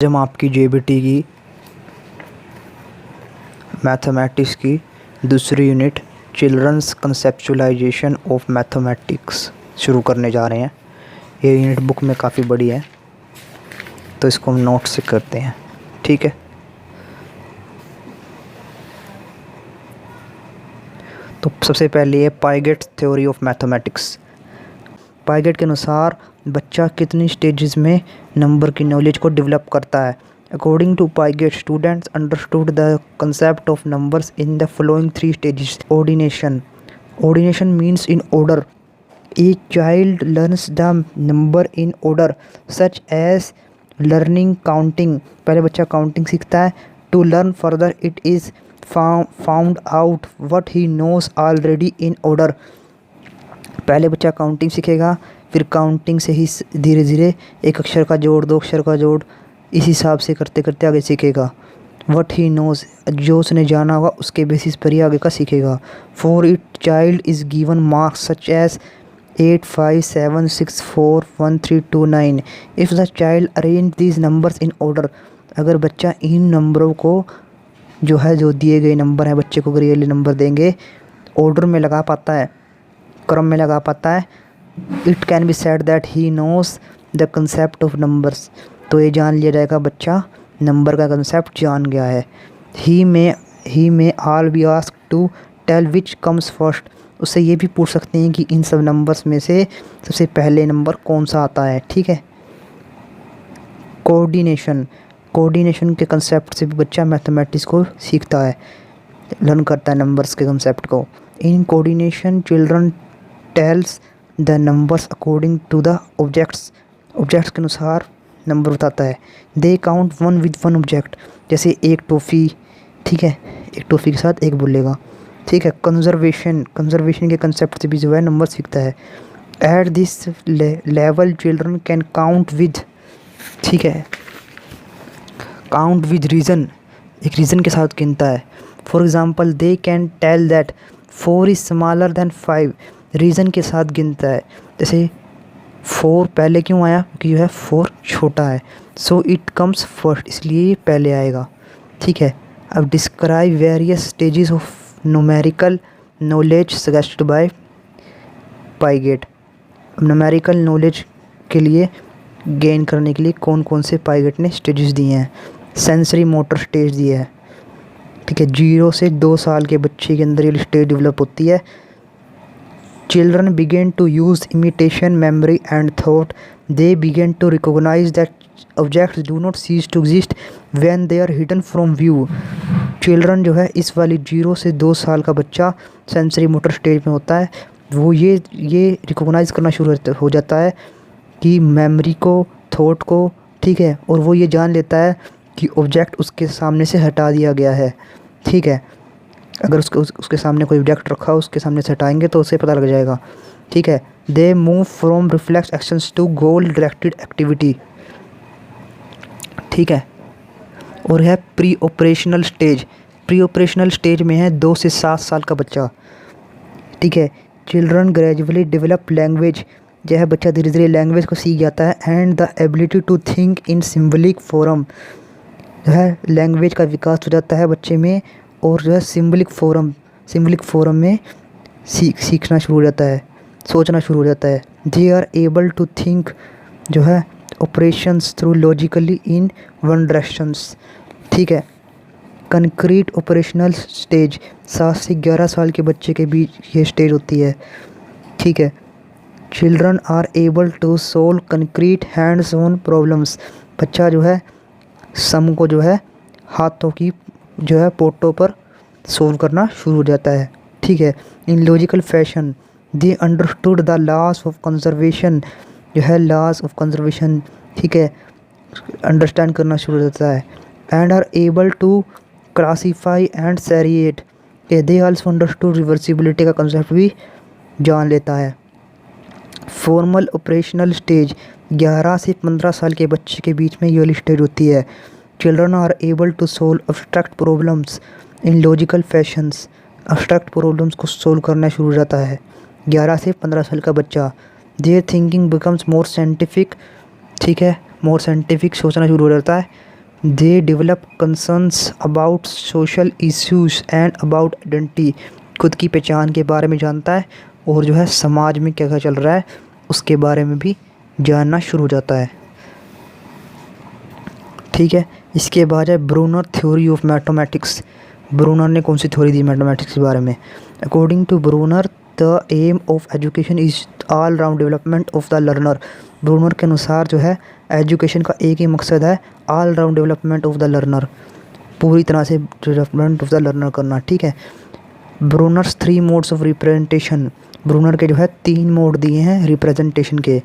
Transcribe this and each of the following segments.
हम आपकी जेबीटी की मैथमेटिक्स की दूसरी unit children's conceptualisation of mathematics शुरू करने जा रहे हैं। ये यूनिट बुक में काफ़ी बड़ी है, तो इसको हम नोट से करते हैं, ठीक है। तो सबसे पहले है Piaget theory of mathematics. Piaget के अनुसार बच्चा कितनी स्टेजेस में नंबर की नॉलेज को डेवलप करता है। According to Piaget, students understood the concept of numbers in the following 3 stages. Ordination means in order. Each child learns the number in order, such as learning counting. पहले बच्चा counting सीखता है। To learn further, it is found out what he knows already in order. पहले बच्चा counting सीखेगा, फिर counting से ही धीरे धीरे एक अक्षर का जोड़, दो अक्षर का जोड़, इस हिसाब से करते करते आगे सीखेगा। What he knows, जो उसने जाना होगा उसके बेसिस पर ही आगे का सीखेगा। For each child is given marks such as 8, 5, 7, 6, 4, 1, 3, 2, 9. If the child arrange these numbers in order, अगर बच्चा इन नंबरों को जो दिए गए नंबर हैं, बच्चे को अगर ये नंबर देंगे, ऑर्डर में लगा पाता है, क्रम में लगा पाता है, it can be said that he knows the concept of numbers, तो ये जान लिया जाएगा बच्चा नंबर का कंसेप्ट जान गया है। He may all be ask to tell which comes first, उससे ये भी पूछ सकते हैं कि इन सब नंबर्स में से सबसे पहले नंबर कौन सा आता है, ठीक है। कोऑर्डिनेशन के कंसेप्ट से भी बच्चा मैथमेटिक्स को सीखता है, लर्न करता है नंबर्स के कंसेप्ट को। In coordination children tells the numbers according to the objects के अनुसार नंबर बताता है। They count one with one object, जैसे एक टॉफ़ी, ठीक है, एक टॉफ़ी के साथ एक बोलेगा, ठीक है। कंजर्वेशन के कंसेप्ट से भी जो है नंबर सीखता है। At this level children can count with, ठीक है, काउंट विद रीज़न, एक रीज़न के साथ गिनता है। For example they can tell that 4 is smaller than 5, reason के साथ गिनता है। जैसे 4 पहले क्यों आया, क्योंकि जो है 4 छोटा है, सो इट कम्स फर्स्ट, इसलिए ये पहले आएगा, ठीक है। अब describe various stages of numerical knowledge suggested by Piaget. अब न्यूमेरिकल नॉलेज के लिए गेन करने के लिए कौन कौन से पाइगेट ने स्टेजेस दिए हैं। सेंसरी मोटर स्टेज दिया है, ठीक है, 0 से 2 साल के बच्चे के अंदर ये स्टेज डेवलप होती है। Children begin to use imitation memory and thought. They begin to recognize that objects do not cease to exist when they are hidden from view. Children जो है इस वाली 0 से 2 साल का बच्चा सेंसरी मोटर स्टेज में होता है, वो ये रिकॉग्नाइज करना शुरू हो जाता है कि मेमोरी को, थॉट को, ठीक है, और वो ये जान लेता है कि ऑब्जेक्ट उसके सामने से हटा दिया गया है, ठीक है। अगर उसके सामने कोई ऑब्जेक्ट रखा हो, उसके सामने से हटाएंगे तो उसे पता लग जाएगा, ठीक है। They move from reflex actions to goal directed activity, ठीक है। और है प्री ऑपरेशनल स्टेज में है 2 से 7 साल का बच्चा, ठीक है। चिल्ड्रन ग्रेजुअली डेवलप लैंग्वेज, जो है बच्चा धीरे धीरे लैंग्वेज को सीख जाता है। And the ability to think in symbolic form, जो है लैंग्वेज का विकास हो जाता है बच्चे में, और जो है सिम्बलिक फॉर्म में सीखना शुरू हो जाता है, सोचना शुरू हो जाता है। They are able to think, जो है operations through logically in one directions, ठीक है। कंक्रीट ऑपरेशनल स्टेज 7 से 11 साल के बच्चे के बीच ये स्टेज होती है, ठीक है। Children are able to solve concrete hands on problems, बच्चा जो है सम को जो है हाथों की जो है पोटों पर सोल्व करना शुरू हो जाता है, ठीक है। In logical fashion they understood the laws of conservation, जो है लॉज ऑफ कंजर्वेशन, ठीक है, अंडरस्टैंड करना शुरू हो जाता है। And are able to classify and seriate, they also understood reversibility का कंसेप्ट भी जान लेता है। फॉर्मल ऑपरेशनल स्टेज 11 से 15 साल के बच्चे के बीच में ये वाली स्टेज होती है। Children are able to solve abstract problems in logical fashions, abstract problems को सोल्व करना शुरू हो जाता है 11 से 15 साल का बच्चा। There thinking becomes more scientific, ठीक है, मोर साइंटिफिक सोचना शुरू हो जाता है। They develop concerns about social issues and about identity, खुद की पहचान के बारे में जानता है और जो है समाज में क्या क्या चल रहा है उसके बारे में भी जानना शुरू हो जाता है। ठीक है, इसके बाद है Bruner theory of mathematics. Bruner ने कौन सी थ्योरी दी मैथमेटिक्स के बारे में? According to Bruner the aim of education is all round development of the learner. Bruner के अनुसार जो है एजुकेशन का एक ही मकसद है, all round development of the learner, पूरी तरह से डेवलपमेंट ऑफ द लर्नर करना। ठीक है, Bruner's 3 modes of representation. Bruner के जो है 3 मोड दिए हैं रिप्रेजेंटेशन के।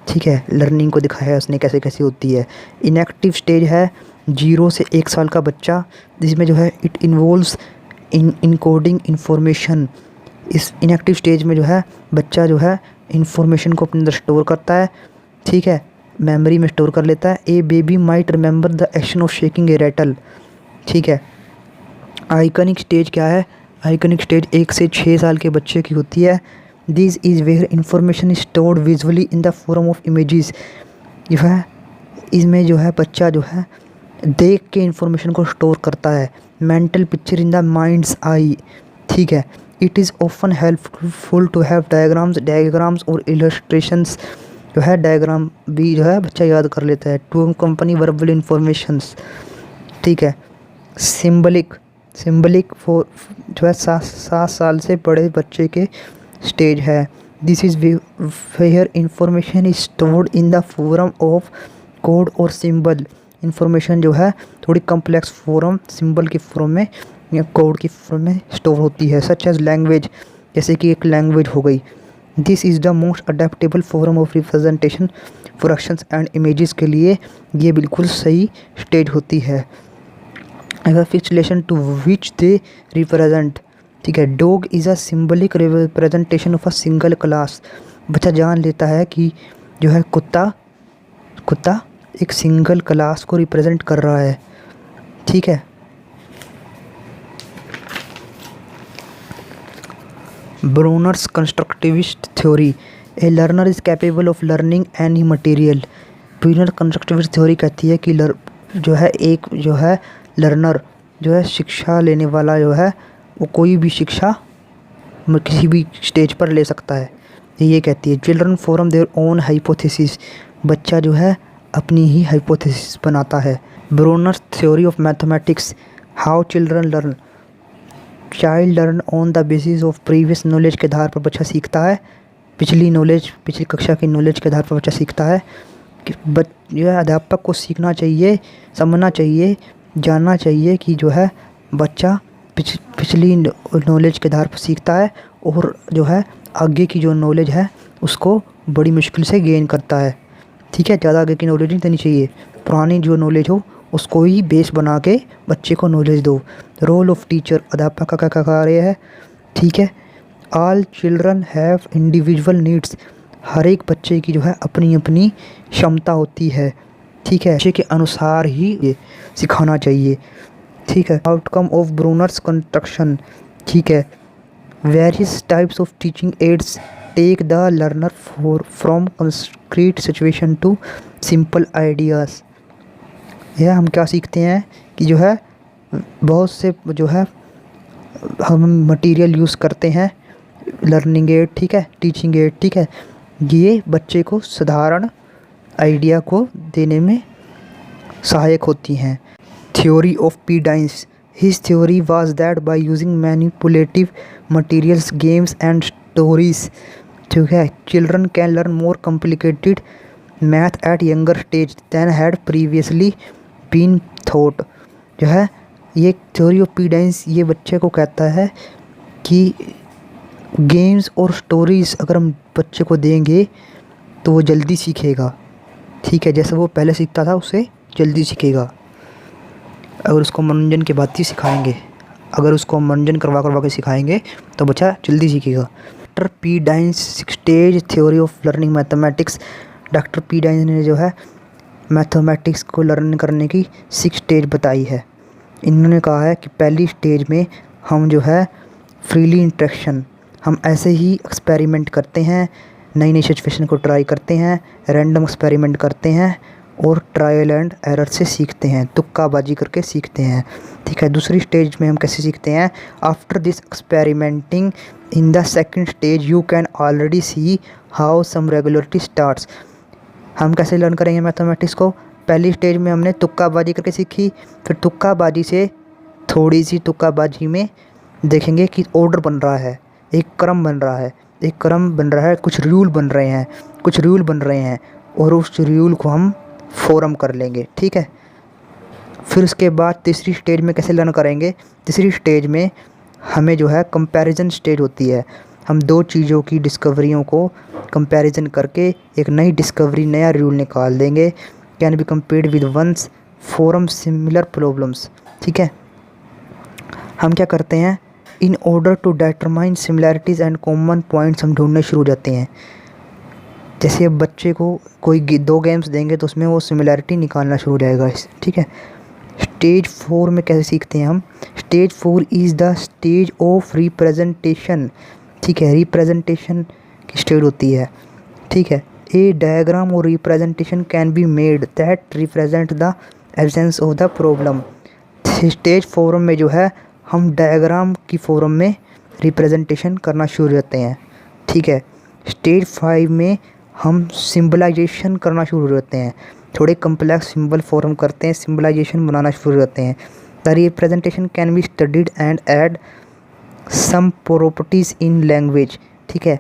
ठीक है, लर्निंग को दिखाया है उसने कैसे कैसे होती है। इनएक्टिव स्टेज है 0 से 1 साल का बच्चा, जिसमें जो है इट इन्वॉल्व्स इनकोडिंग इंफॉर्मेशन। इस इनएक्टिव स्टेज में जो है बच्चा जो है इंफॉर्मेशन को अपने अंदर स्टोर करता है। ठीक है, मेमोरी में स्टोर कर लेता है। A baby might remember the action of shaking a rattle. ठीक है, आइकनिक स्टेज क्या है? आइकनिक स्टेज 1 से 6 साल के बच्चे की होती है। This is where information is stored visually in the form of images. जो है इसमें जो है बच्चा जो है देख के इंफॉर्मेशन को स्टोर करता है। Mental picture in the mind's eye. ठीक है, it is often helpful to have diagrams और इलस्ट्रेशंस। जो है डायग्राम भी जो है बच्चा याद कर लेता है। To company verbal informations. ठीक है, सिंबलिक फॉर जो है 7 साल से बड़े बच्चे के स्टेज है। This is where information is stored in the form of code और सिंबल। इंफॉर्मेशन जो है थोड़ी कम्प्लेक्स फॉर्म, सिंबल की फॉर्म में या कोड की फॉर्म में स्टोर होती है। सच एज लैंग्वेज, जैसे कि एक लैंग्वेज हो गई। This is the most adaptable form of representation for actions and images के लिए ये बिल्कुल सही स्टेज होती है। अगर fix relation to which they represent. ठीक है, dog is a symbolic representation of a single class. बच्चा जान लेता है कि जो है कुत्ता एक सिंगल क्लास को रिप्रेजेंट कर रहा है। ठीक है, Bruner's constructivist theory. A learner is capable of learning any material. Bruner constructivist theory कहती है कि जो है एक जो है लर्नर जो है शिक्षा लेने वाला जो है वो कोई भी शिक्षा किसी भी स्टेज पर ले सकता है। ये कहती है children form their own hypothesis. बच्चा जो है अपनी ही हाइपोथेसिस बनाता है। Brunner's theory of mathematics. How children learn. Child learn on the basis of previous knowledge के आधार पर बच्चा सीखता है। पिछली कक्षा की नॉलेज के आधार पर बच्चा सीखता है कि जो है अध्यापक को सीखना चाहिए, समझना चाहिए, जानना चाहिए कि जो है बच्चा पिछली नॉलेज के आधार पर सीखता है और जो है आगे की जो नॉलेज है उसको बड़ी मुश्किल से गेन करता है। ठीक है, ज़्यादा आगे की नॉलेज नहीं देनी चाहिए, पुरानी जो नॉलेज हो उसको ही बेस बना के बच्चे को नॉलेज दो। रोल ऑफ टीचर, अध्यापक का क्या कार्य है? ठीक है, all children have individual needs. हर एक बच्चे की जो है अपनी अपनी क्षमता होती है। ठीक है, बच्चे के अनुसार ही ये सिखाना चाहिए। ठीक है, आउटकम ऑफ ब्रूनर्स कंस्ट्रक्शन। ठीक है, various types of teaching aids take the learner from concrete situation to simple ideas. यह हम क्या सीखते हैं कि जो है बहुत से जो है हम मटेरियल यूज़ करते हैं, लर्निंग एड, ठीक है, टीचिंग एड, ठीक है, ये बच्चे को साधारण आइडिया को देने में सहायक होती हैं। Theory of Dienes. His theory was that by using manipulative materials, games and stories, ठीक है, children can learn more complicated math at younger stage than had previously been thought. जो है ये थ्योरी ऑफ पीडाइंस ये बच्चे को कहता है कि गेम्स और स्टोरीज़ अगर हम बच्चे को देंगे तो वो जल्दी सीखेगा। ठीक है, जैसे वो पहले सीखता था उससे जल्दी सीखेगा अगर उसको मनोरंजन के बाद ही सिखाएंगे। अगर उसको मनोरंजन करवा के सिखाएंगे तो बच्चा जल्दी सीखेगा। Doctor P dice stage theory of learning mathematics. Doctor P dice ने जो है मैथमेटिक्स को लर्न करने की 6 स्टेज बताई है। इन्होंने कहा है कि पहली स्टेज में हम जो है फ्रीली इंटरेक्शन, हम ऐसे ही एक्सपेरिमेंट करते हैं, नई नई सिचुएशन को ट्राई करते हैं, रैंडम एक्सपेरिमेंट करते हैं और ट्रायल एंड एरर से सीखते हैं, तुक्काबाजी करके सीखते हैं। ठीक है, दूसरी स्टेज में हम कैसे सीखते हैं? After this experimenting in the second stage you can already see how some regularity starts. हम कैसे लर्न करेंगे मैथमेटिक्स को? पहली स्टेज में हमने तुक्काबाजी करके सीखी, फिर तुक्काबाजी से थोड़ी सी तुक्काबाजी में देखेंगे कि ऑर्डर बन रहा है, एक क्रम बन रहा है, एक क्रम बन रहा है, कुछ रूल बन रहे हैं, कुछ रूल बन रहे हैं, और उस रूल को हम फॉर्म कर लेंगे। ठीक है, फिर उसके बाद तीसरी स्टेज में कैसे लर्न करेंगे? तीसरी स्टेज में हमें जो है कंपैरिजन स्टेज होती है, हम दो चीज़ों की डिस्कवरियों को कंपैरिजन करके एक नई डिस्कवरी, नया रूल निकाल देंगे। Can be compared with ones form similar problems. ठीक है, हम क्या करते हैं? In order to determine similarities and common points हम ढूंढने शुरू हो जाते हैं। जैसे अब बच्चे को कोई दो गेम्स देंगे तो उसमें वो सिमिलैरिटी निकालना शुरू हो जाएगा। ठीक है, स्टेज 4 में कैसे सीखते हैं हम? Stage 4 is the stage of representation. ठीक है, रिप्रेजेंटेशन की स्टेज होती है। ठीक है, ए डायग्राम और representation can be made that represent the absence of the problem. Stage 4 में जो है हम डायग्राम की फॉर्म में रिप्रेजेंटेशन करना शुरू हो जाते हैं। ठीक है, स्टेज 5 में हम सिंबलाइजेशन करना शुरू हो जाते हैं, थोड़े कम्प्लेक्स सिंबल फॉर्म करते हैं, सिंबलाइजेशन बनाना शुरू हो जाते हैं। The representation can be studied and add some properties in language. ठीक है,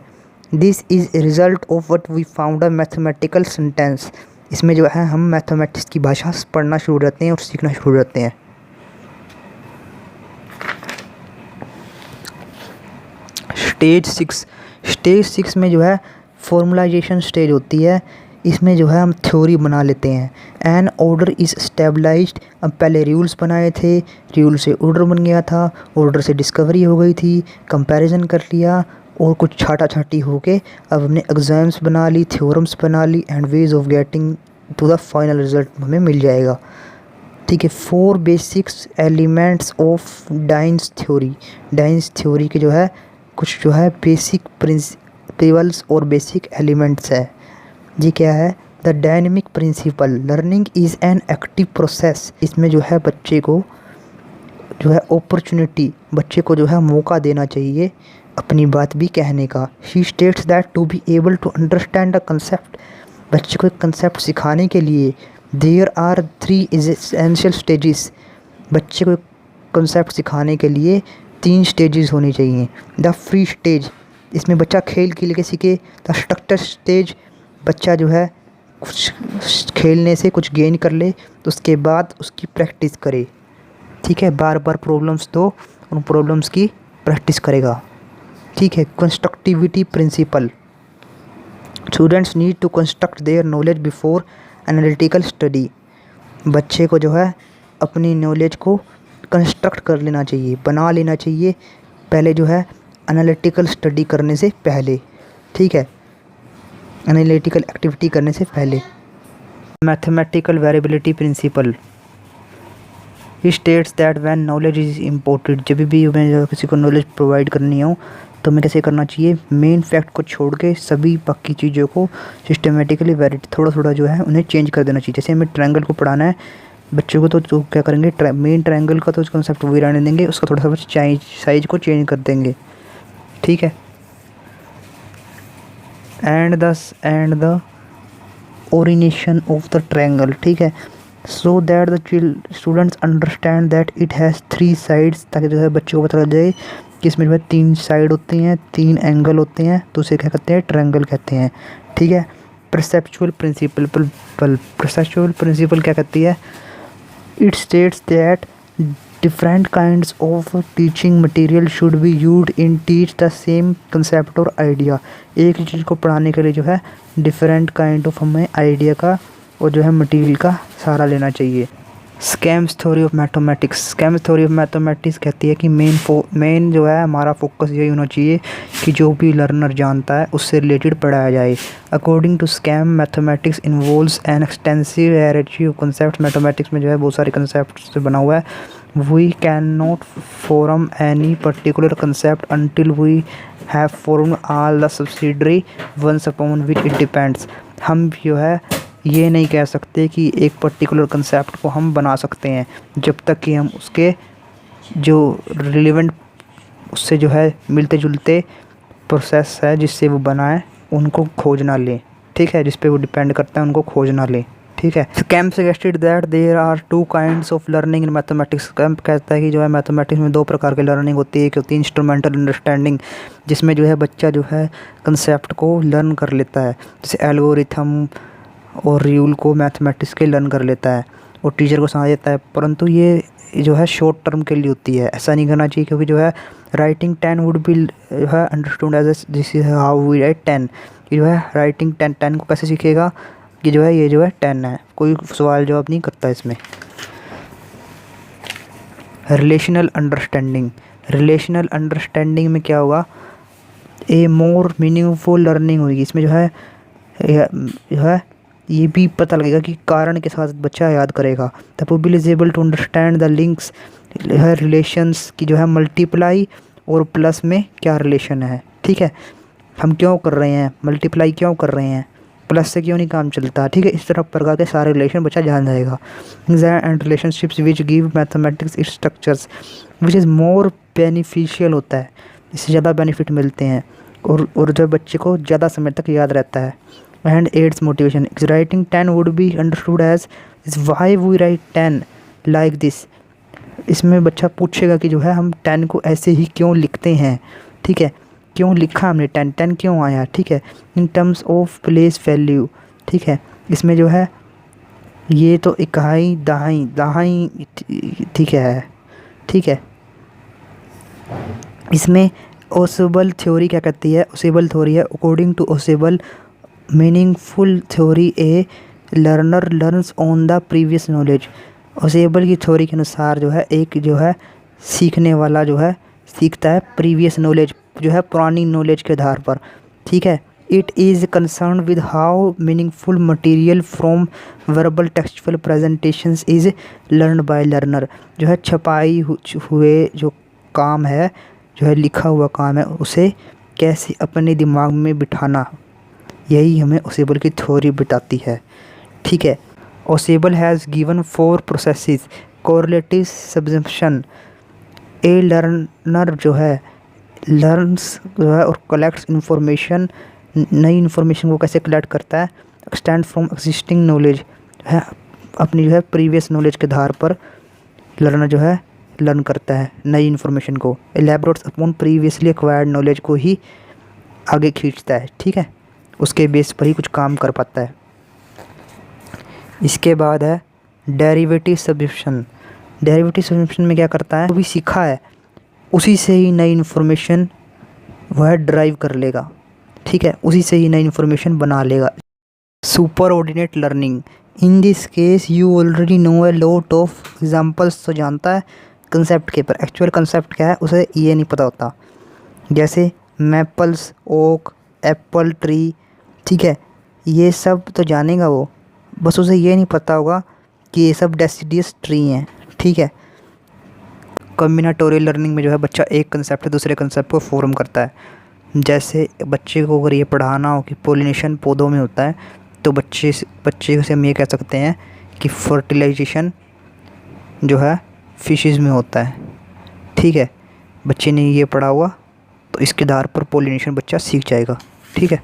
this is result of what we found a mathematical sentence. इसमें जो है हम मैथमेटिक्स की भाषा पढ़ना शुरू हो जाते हैं और सीखना शुरू हो जाते हैं। स्टेज 6 में जो है फॉर्मलाइजेशन स्टेज होती है। इसमें जो है हम थ्योरी बना लेते हैं। An order is stabilised. अब पहले रूल्स बनाए थे, रूल से ऑर्डर बन गया था, ऑर्डर से डिस्कवरी हो गई थी, कंपैरिजन कर लिया और कुछ छाटा छाटी होके अब हमने एग्जाम्स बना ली, थ्योरम्स बना ली and ways of getting to the final result हमें मिल जाएगा। ठीक है, 4 basics elements of Dienes theory. Dienes theory के जो है कुछ जो है बेसिक प्रिंसिपल्स और बेसिक एलिमेंट्स है। ये क्या है? The dynamic principle, learning is an active process. इसमें जो है बच्चे को जो है अपॉर्चुनिटी, बच्चे को जो है मौका देना चाहिए अपनी बात भी कहने का। She states that to be able to understand the concept, बच्चे को एक कंसेप्ट सिखाने के लिए देयर आर 3 एसेंशियल स्टेजेस। बच्चे को कंसेप्ट सिखाने के लिए 3 स्टेजेस होनी चाहिए। द फ्री स्टेज, इसमें बच्चा खेल खेल के सीखे। द स्ट्रक्चर स्टेज, बच्चा जो है कुछ खेलने से कुछ गेन कर ले तो उसके बाद उसकी प्रैक्टिस करे। ठीक है, बार बार प्रॉब्लम्स दो, उन प्रॉब्लम्स की प्रैक्टिस करेगा। ठीक है, constructivity principle, students need to construct their knowledge before analytical study. बच्चे को जो है अपनी नॉलेज को कंस्ट्रक्ट कर लेना चाहिए, बना लेना चाहिए पहले जो है एनालिटिकल स्टडी करने से पहले। ठीक है, एनालिटिकल एक्टिविटी करने से पहले। Mathematical variability principal states that when knowledge is imported, जब भी मैं किसी को नॉलेज प्रोवाइड करनी हो तो हमें कैसे करना चाहिए? मेन फैक्ट को छोड़ के सभी बाकी चीज़ों को सिस्टमेटिकली थोड़ा थोड़ा जो है उन्हें चेंज कर देना चाहिए। जैसे हमें ट्रायंगल को पढ़ाना है बच्चों को तो क्या करेंगे, मेन ट्रायंगल का तो कंसेप्ट वही रहने देंगे, उसका थोड़ा सा साइज को चेंज कर देंगे। ठीक है, and the origination of the triangle. ठीक है, so that the students understand that it has 3 sides, ताकि जो है बच्चों को पता लग जाए कि इसमें जो है 3 साइड होती हैं, 3 एंगल होते हैं, तो उसे क्या कहते हैं? ट्रायंगल कहते हैं। ठीक है, परसेप्चुअल प्रिंसिपल क्या कहती है? It states that different kinds of teaching material should be used in teach the same concept और आइडिया। एक ही चीज़ को पढ़ाने के लिए जो है डिफरेंट काइंड ऑफ हमें आइडिया का और जो है मटेरियल का सहारा लेना चाहिए। Scams theory of mathematics, scams theory of mathematics कहती है कि मेन जो है हमारा फोकस यही होना चाहिए कि जो भी लर्नर जानता है उससे रिलेटेड पढ़ाया जाए। According to Skemp, mathematics involves an extensive variety of concept. Mathematics में जो है बहुत सारे कंसेप्ट से बना हुआ है। We can not form any particular concept until we have formed all the subsidiary ones upon which it depends. हम जो है ये नहीं कह सकते कि एक पर्टिकुलर कंसेप्ट को हम बना सकते हैं जब तक कि हम उसके जो रिलेवेंट उससे जो है मिलते जुलते प्रोसेस है जिससे वो बना है उनको खोज ना लें, ठीक है, जिस पे वो डिपेंड करता है उनको खोज ना लें, ठीक है। Skemp suggested that there are 2 kinds of learning in mathematics. Skemp कहता है कि जो है मैथमेटिक्स में 2 प्रकार की लर्निंग होती है। एक होती है इंस्ट्रूमेंटल अंडरस्टैंडिंग, जिसमें जो है बच्चा जो है कंसेप्ट को लर्न कर लेता है, जैसे एल्गोरिथम और रूल को मैथमेटिक्स के लर्न कर लेता है और टीचर को समझ देता है। परंतु ये जो है शॉर्ट टर्म के लिए होती है, ऐसा नहीं करना चाहिए, क्योंकि जो है राइटिंग 10 वुड बी जो है understood as this is how we write 10। कि जो है राइटिंग 10 को कैसे सीखेगा कि जो है ये जो है 10 है, कोई सवाल जवाब नहीं करता इसमें। रिलेशनल अंडरस्टैंडिंग, रिलेशनल अंडरस्टैंडिंग में क्या होगा, ए मोर मीनिंगफुल लर्निंग होगी। इसमें जो है ये भी पता लगेगा कि कारण के साथ बच्चा याद करेगा। The people is able to understand the links, है रिलेशंस की जो है मल्टीप्लाई और प्लस में क्या रिलेशन है, ठीक है, हम क्यों कर रहे हैं, मल्टीप्लाई क्यों कर रहे हैं, प्लस से क्यों नहीं काम चलता, ठीक है। इस तरह प्रकार के सारे रिलेशन बच्चा जान जाएगा। And relationships which give mathematics it's structures which is more beneficial होता है, इससे ज़्यादा बेनिफिट मिलते हैं और जो बच्चे को ज़्यादा समय तक याद रहता है। And aids motivation, writing 10 would be understood as is why we write 10 like this. इसमें बच्चा पूछेगा कि जो है हम 10 को ऐसे ही क्यों लिखते हैं, ठीक है, क्यों लिखा हमने 10 क्यों आया, ठीक है। In terms of place value, ठीक है, इसमें जो है ये तो इकाई दहाई ठीक है। इसमें ओसेबल थ्योरी क्या कहती है, ओसेबल थ्योरी है according to Ausubel meaningful theory a learner learns on the previous knowledge. Ausubel की थ्योरी के अनुसार जो है एक जो है सीखने वाला जो है सीखता है प्रीवियस नॉलेज, जो है पुरानी नॉलेज के आधार पर, ठीक है। It is concern with how meaningful material from verbal textual presentations is learn by learner. जो है छपाई हुए जो काम है, जो है लिखा हुआ काम है, उसे कैसे अपने दिमाग में बिठाना, यही हमें ओसेबल की थ्योरी बताती है, ठीक है। Ausubel has given 4 processes, correlative subsumption, a learner जो है लर्न्स जो है और कलेक्ट्स इंफॉर्मेशन, नई इन्फॉर्मेशन को कैसे कलेक्ट करता है, एक्सटेंड फ्रॉम एग्जिस्टिंग नॉलेज है, अपनी जो है प्रीवियस नॉलेज के आधार पर लर्नर जो है लर्न करता है नई इन्फॉर्मेशन को, एलैबोरेट्स अपॉन प्रीवियसली एक्वायर्ड नॉलेज को ही आगे खींचता है, ठीक है, उसके बेस पर ही कुछ काम कर पाता है। इसके बाद है डेरिवेटिव सब्स्टिट्यूशन। डेरिवेटिव सब्स्टिट्यूशन में क्या करता है, जो भी सीखा है उसी से ही नई इन्फॉर्मेशन वह ड्राइव कर लेगा, ठीक है, उसी से ही नई इन्फॉर्मेशन बना लेगा। Super ordinate learning, in this case you already know a lot of examples, तो जानता है कंसेप्ट के, पर एक्चुअल कंसेप्ट क्या है उसे ये नहीं पता होता। जैसे मैपल्स, ओक, एप्पल ट्री, ठीक है, ये सब तो जानेगा वो, बस उसे ये नहीं पता होगा कि ये सब डेसिडियस ट्री हैं, ठीक है। कॉम्बिनेटोरियल लर्निंग में जो है बच्चा एक कंसेप्ट दूसरे कंसेप्ट को फॉर्म करता है। जैसे बच्चे को अगर ये पढ़ाना हो कि पोलिनेशन पौधों में होता है, तो बच्चे से हम ये कह सकते हैं कि फर्टिलाइजेशन जो है फिशेस में होता है, ठीक है। बच्चे ने ये पढ़ा हुआ तो इसके आधार पर पोलिनेशन बच्चा सीख जाएगा, ठीक है।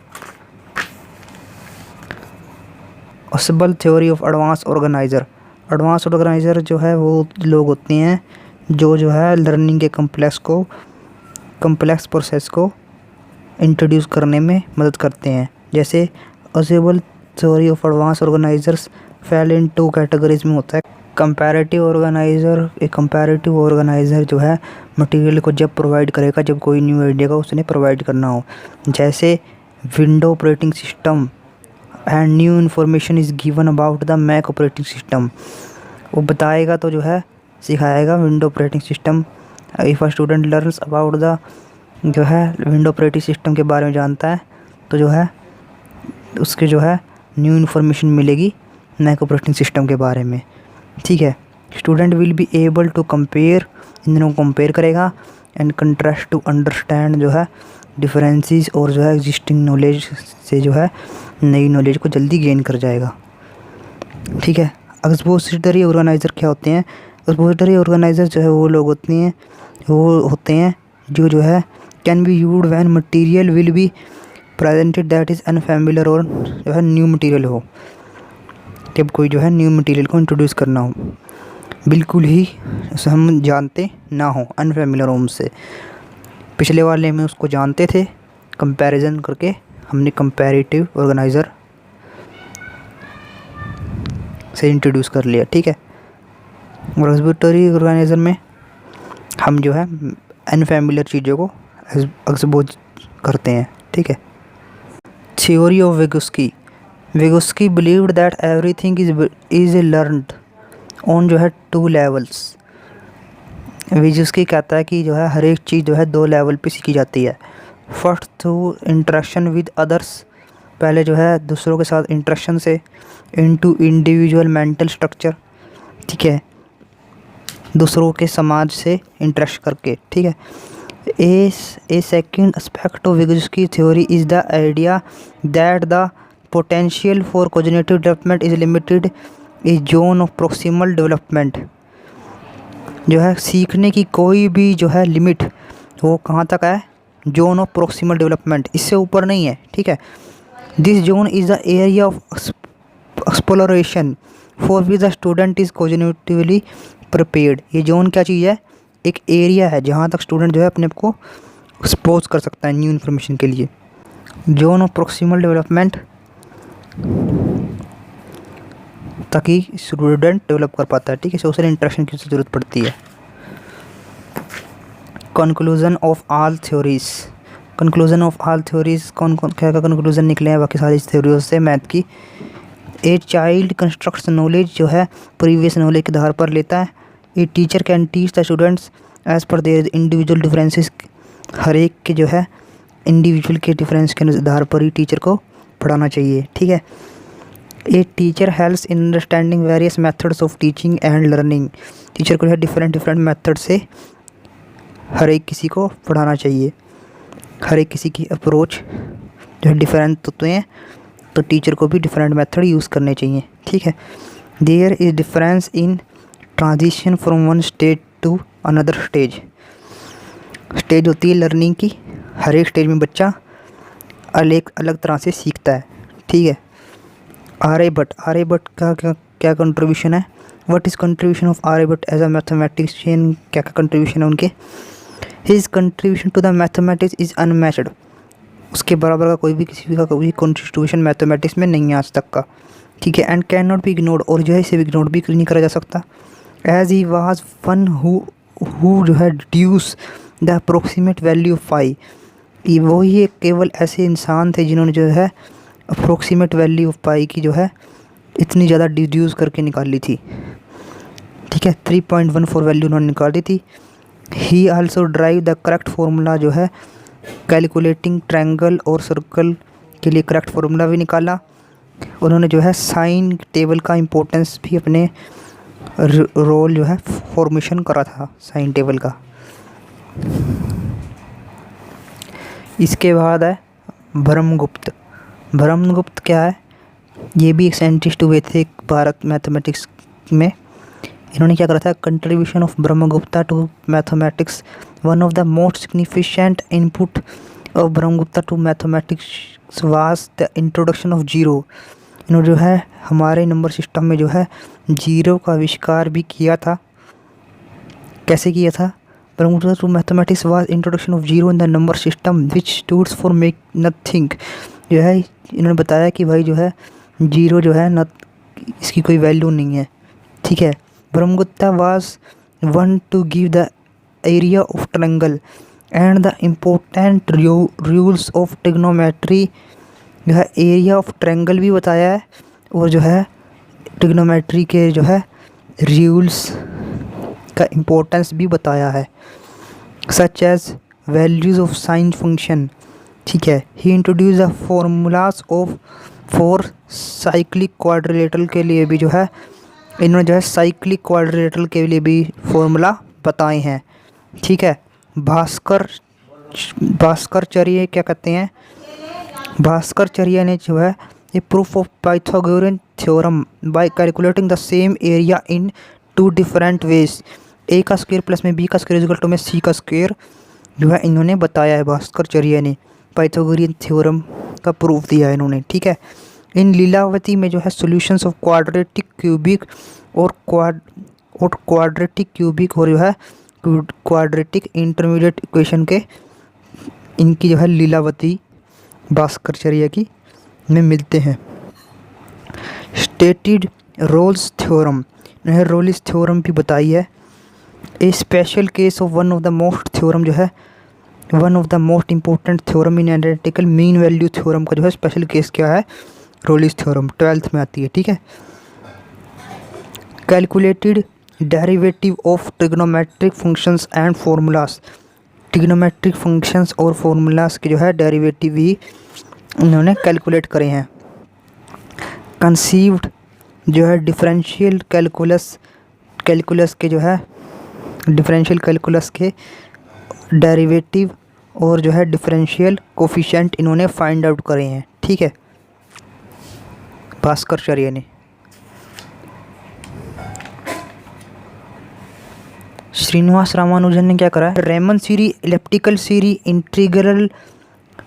Ausubel theory of advance organiser, advance organiser जो है वो लोग होते हैं जो है लर्निंग के कम्प्लेक्स प्रोसेस को इंट्रोड्यूस करने में मदद करते हैं। जैसे Ausubel theory of advance organisers fall in 2 categories में होता है। कंपैरेटिव ऑर्गेनाइज़र, एक कंपैरेटिव ऑर्गेनाइज़र जो है मटेरियल को जब प्रोवाइड करेगा जब कोई न्यू आइडिया का उसने प्रोवाइड करना हो, जैसे window operating system and new information is given about the Mac operating system. वो बताएगा तो जो है सिखाएगा window operating system. If a student learns about the जो है विंडो ऑपरेटिंग सिस्टम के बारे में जानता है तो जो है उसके जो है न्यू इन्फॉर्मेशन मिलेगी मैक ऑपरेटिंग सिस्टम के बारे में, ठीक है। Student will be able to compare, इन दोनों को कंपेयर करेगा, एंड कंट्रास्ट टू अंडरस्टैंड जो है डिफरेंसेस, और जो है एग्जिस्टिंग नॉलेज से जो है नई नॉलेज को जल्दी गेन कर जाएगा, ठीक है। एक्सपोजिटरी ऑर्गेनाइज़र क्या होते हैं? एक्सपोजिटरी ऑर्गेनाइज़र जो है वो लोग होते हैं जो है can be used when material will be presented that is unfamiliar, और जो है न्यू मटेरियल हो, जब कोई जो है न्यू मटेरियल को इंट्रोड्यूस करना हो, बिल्कुल ही उसे हम जानते ना हो, अनफैमिलियर हो हमसे। पिछले वाले में उसको जानते थे, कंपैरिजन करके हमने कंपैरेटिव ऑर्गेनाइज़र से इंट्रोड्यूस कर लिया। ठीक है। और एक्सपोजिटरी ऑर्गेनाइज़र में हम जो है अनफैमिलियर चीज़ों को एक्सपोज करते हैं। ठीक है। Theory of Vygotsky believed that everything is learned on जो है 2 levels। Vygotsky कहता है कि जो है हर एक चीज़ जो है 2 लेवल पे सीखी जाती है। First through interaction with others, पहले जो है दूसरों के साथ इंटरेक्शन से, इनटू इंडिविजुअल मेंटल स्ट्रक्चर। ठीक है। दूसरों के समाज से इंटरेक्ट करके। ठीक है। A second aspect of Vygotsky theory is the idea that the potential for cognitive development is limited a zone of proximal development। जो है सीखने की कोई भी जो है लिमिट वो कहाँ तक है? जोन ऑफ प्रोक्सिमल डेवलपमेंट, इससे ऊपर नहीं है। ठीक है। This zone is the area of exploration for which the student is cognitively prepared. ये जोन क्या चीज़ है? एक एरिया है जहाँ तक स्टूडेंट जो है अपने आप को एक्सपोज कर सकता है न्यू इन्फॉर्मेशन के लिए। जोन ऑफ प्रोक्सिमल डेवलपमेंट, ताकि स्टूडेंट डेवलप कर पाता है। ठीक है। सोशल इंटरेक्शन की ज़रूरत पड़ती है। Conclusion of all theories. Conclusion of all theories, कौन क्या कंक्लूजन निकले हैं बाकी सारी थ्योरीज से मैथ की? ए चाइल्ड कंस्ट्रक्ट्स नॉलेज, जो है प्रीवियस नॉलेज के आधार पर लेता है। A teacher can teach the students as per their individual differences, हर एक के जो है इंडिविजुअल के डिफरेंस के आधार पर ही टीचर को पढ़ाना चाहिए। ठीक है। A teacher helps in understanding various methods of teaching and learning, teacher को जो है डिफरेंट मेथड से हर एक किसी को पढ़ाना चाहिए। हर एक किसी की अप्रोच जो है डिफरेंट होते हैं, तो टीचर को भी डिफरेंट मेथड यूज़ करने चाहिए। ठीक है। There is difference in transition from one stage to another stage. Stage होती है लर्निंग की, हर एक स्टेज में बच्चा अलग अलग तरह से सीखता है। ठीक है। आर्यभट्ट का क्या कंट्रीब्यूशन है? What is contribution of Aryabhata as a mathematician? क्या कंट्रीब्यूशन है उनके? His contribution to the mathematics is unmatched, उसके बराबर का कोई भी किसी का कोई कंट्रीब्यूशन मैथमेटिक्स में नहीं है आज तक का। ठीक है। And can not be ignored, और जो है इसे इग्नोर भी नहीं करा जा सकता। As he was one who जो है deduce the approximate value of pi, वो ही केवल ऐसे इंसान थे जिन्होंने जो है अप्रोक्सीमेट वैल्यू ऑफ पाई की जो है इतनी ज़्यादा डिड्यूस करके निकाल ली थी। ठीक है। 3.14 वैल्यू उन्होंने निकाल दी थी। ही also drive the correct formula, जो है कैलकुलेटिंग ट्रायंगल और सर्कल के लिए करेक्ट फार्मूला भी निकाला। उन्होंने जो है साइन टेबल का इम्पोर्टेंस भी अपने रोल जो है फॉर्मेशन करा था साइन टेबल का। इसके बाद है ब्रह्मगुप्त। ब्रह्मगुप्त क्या है? ये भी एक साइंटिस्ट हुए थे भारत मैथमेटिक्स में। इन्होंने क्या करा था? Contribution of Brahmagupta to mathematics, one of the most significant input of Brahmagupta to mathematics was the introduction of zero. इन्होंने जो है हमारे नंबर सिस्टम में जो है जीरो का आविष्कार भी किया था। कैसे किया था? Brahmagupta to mathematics was introduction of zero in the number system which stands for make nothing. जो है इन्होंने बताया कि भाई जो है जीरो जो है न, इसकी कोई वैल्यू नहीं है। ठीक है। Brahmagupta was one two give the area of triangle and the important rules of trigonometry, जो है एरिया ऑफ ट्रायंगल भी बताया है और जो है ट्रिग्नोमेट्री के जो है रूल्स का इम्पोर्टेंस भी बताया है, such as values of sine function. ठीक है। He introduce the formulas of for cyclic quadrilateral के लिए भी जो है इन्होंने जो है साइक्लिक क्वाड्रिलेटरल के लिए भी फॉर्मूला बताए हैं। ठीक है। भास्करचर्य क्या कहते हैं? भास्करचर्य ने जो है a proof of Pythagorean theorem by calculating the same area in two different ways. A का स्क्वायर प्लस में बी का स्क्वायर इक्वल टू में सी का स्क्वायर जो है इन्होंने बताया है, भास्कराचार्य ने पाइथागोरियन थ्योरम का प्रूफ दिया है इन्होंने। ठीक है, इन लीलावती में जो है सॉल्यूशंस ऑफ क्वाड्रेटिक क्यूबिक और क्वाड्रेटिक क्यूबिक और जो है क्वाड्रेटिक इंटरमीडिएट इक्वेशन के इनकी जो है लीलावती भास्कराचार्य की में मिलते हैं। Stated Rolle's theorem, Rolle's theorem भी बताई है। A special case of one of the most theorem जो है one of the most important theorem in analytical mean value theorem का जो है स्पेशल केस क्या है, रोलिस थ्योरम 12th में आती है। ठीक है, calculated derivative of trigonometric functions and formulas, trigonometric functions और फार्मूलास के जो है डेरिवेटिव ही इन्होंने कैलकुलेट करे हैं। कंसीव्ड जो है डिफरेंशियल कैलकुलस के जो है डिफरेंशियल कैलकुलस के डेरिवेटिव और जो है डिफरेंशियल कोफिशिएंट इन्होंने फाइंड आउट करे हैं। ठीक है, भास्कराचार्य ने। श्रीनिवास रामानुजन ने क्या करा है, Riemann series, elliptical series, integral,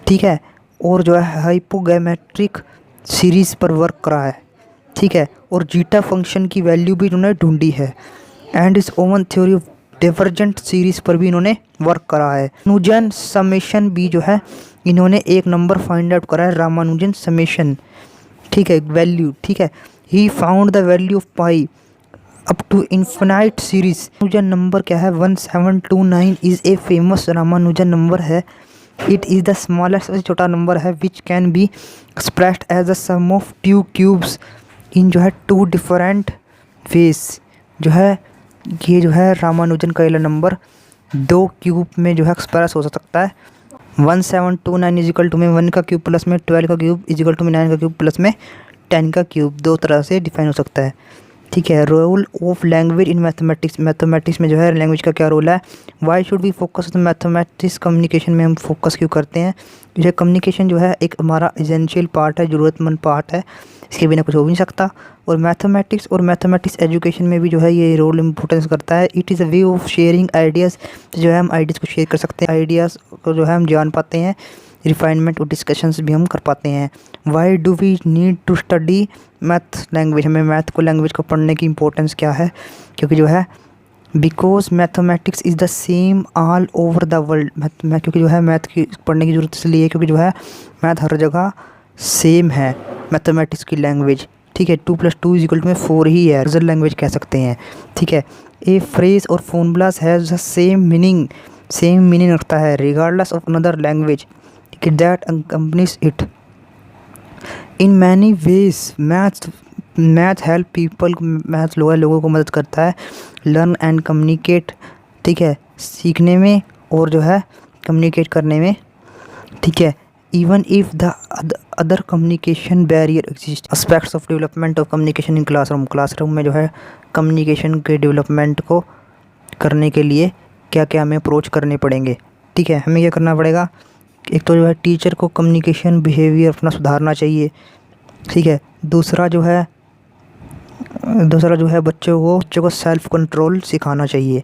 ठीक है, और जो है हाइपोगैमेट्रिक सीरीज पर वर्क करा है। ठीक है, और जीटा फंक्शन की वैल्यू भी इन्होंने ढूंढी है। एंड इस oven theory of divergent series पर भी इन्होंने वर्क करा है। रामानुजन समेशन भी जो है इन्होंने एक नंबर फाइंड आउट करा है, रामानुजन समेशन। ठीक है, वैल्यू। ठीक है, he found the value of pi up to infinite series. Ramanujan number क्या है, 1729 is a famous Ramanujan number है। इट इज़ द स्मॉलेस्ट, सबसे छोटा नंबर है, which can be expressed as the sum of two cubes in जो है to different veg. जो है ये जो है रामानुजन का ये नंबर 2 क्यूब में जो है एक्सप्रेस हो सकता है। 1729 इजिकल टू में 1 का क्यूब प्लस में 12 का क्यूब इजिकल टू में 9 का क्यूब प्लस में 10 का क्यूब, 2 तरह से डिफाइन हो सकता है। ठीक है, role of language in mathematics, mathematics में जो है लैंग्वेज का क्या रोल है। Why should we focus on mathematics, communication में हम फोकस क्यों करते हैं। जो है कम्युनिकेशन जो है एक हमारा एसेंशियल पार्ट है, ज़रूरतमंद पार्ट है, इसके बिना कुछ हो भी नहीं सकता। और मैथमेटिक्स एजुकेशन में भी जो है ये रोल इम्पोर्टेंस करता है। It is a way of sharing ideas, जो है हम आइडियाज़ को शेयर कर सकते हैं, आइडियाज़ को जो है हम जान पाते हैं, रिफाइनमेंट और डिस्कशंस भी हम कर पाते हैं। Why do we need to study math language, हमें मैथ को लैंग्वेज को पढ़ने की इंपॉर्टेंस क्या है, क्योंकि जो है because mathematics is the same all over the world. क्योंकि जो है मैथ की पढ़ने की ज़रूरत इसलिए है क्योंकि जो है मैथ हर जगह सेम है, मैथमेटिक्स की लैंग्वेज। ठीक है, 2 + 2 = में 4 ही है, रिजल लैंग्वेज कह सकते हैं। ठीक है, ए फ्रेज और formulas has the same meaning रखता है regardless of another language that accompanies it. In many ways math help people, math लोगों को मदद करता है लर्न एंड कम्युनिकेट। ठीक है, सीखने में और जो है कम्युनिकेट करने में। ठीक है, even if the other communication barrier exist, aspects of development of communication in classroom में जो है कम्युनिकेशन के डेवलपमेंट को करने के लिए क्या क्या हमें अप्रोच करने पड़ेंगे। ठीक है, हमें क्या करना पड़ेगा, एक तो जो है टीचर को कम्युनिकेशन बिहेवियर अपना सुधारना चाहिए। ठीक है, दूसरा जो है बच्चों को सेल्फ कंट्रोल सिखाना चाहिए।